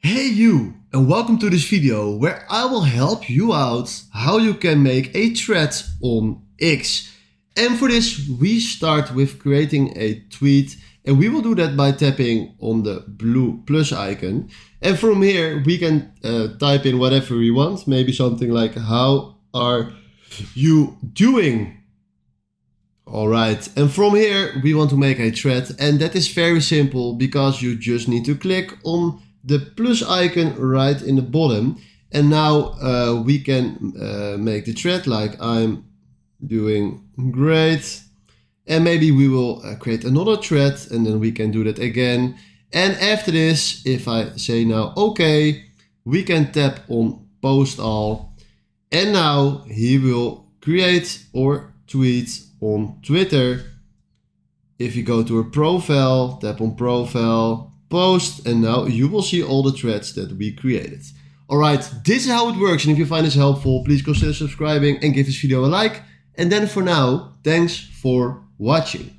Hey you, and welcome to this video where I will help you out how you can make a thread on X. And for this we start with creating a tweet, and we will do that by tapping on the blue plus icon. And from here we can type in whatever we want, maybe something like how are you doing? Alright, and from here we want to make a thread, and that is very simple because you just need to click on the plus icon right in the bottom, and now we can make the thread like I'm doing great, and maybe we will create another thread and then we can do that again. And after this, if I say now okay, we can tap on post all, and now he will create or tweet on Twitter. If you go to a profile, tap on profile, post, and now you will see all the threads that we created. Alright, this is how it works, and if you find this helpful, please consider subscribing and give this video a like. And then for now, thanks for watching.